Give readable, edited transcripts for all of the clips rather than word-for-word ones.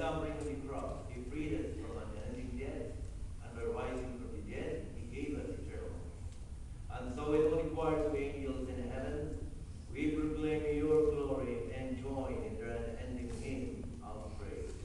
suffering of the cross, he freed us from unending death, and by rising from the dead, he gave us eternal life. And so with holy choirs of angels in heaven, we proclaim your glory and join in their unending hymn of praise.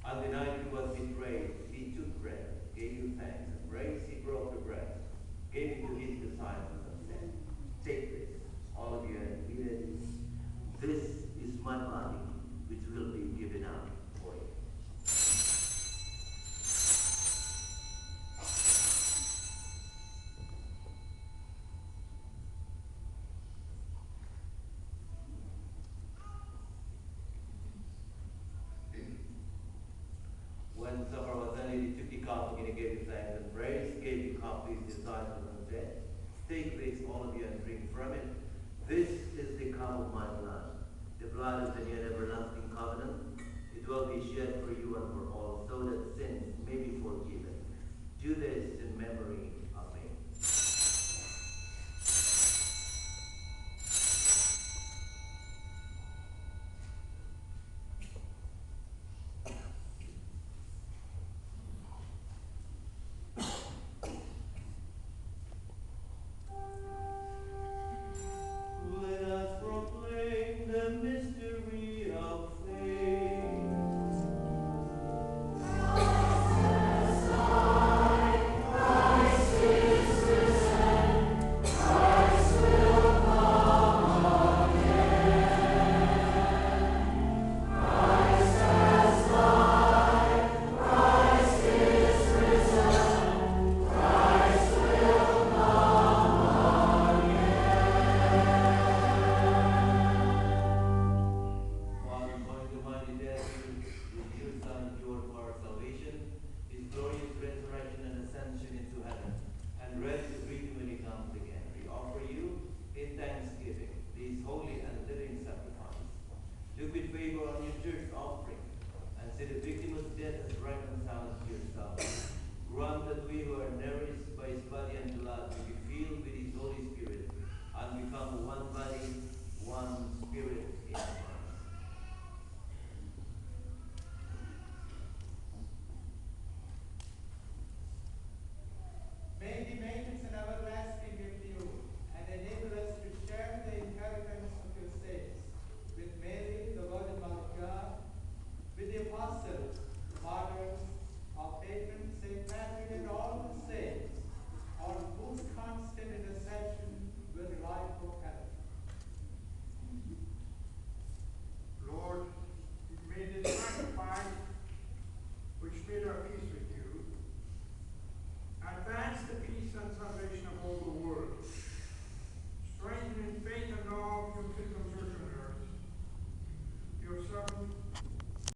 On the night he was betrayed, he took bread, gave you thanks, and praise. He broke the bread, gave it to his disciples, and said, "Take this, all of you, and eat it. This is my body, which will be given up for you." When supper was ended, he took the cup again, he gave you thanks and praise, gave the cup to his disciples, and said, "Take this, all of you, and drink from it. This is the cup of my blood, the blood of the new and everlasting covenant. It will be shed for you and for all, so that sins may be forgiven. Do this in memory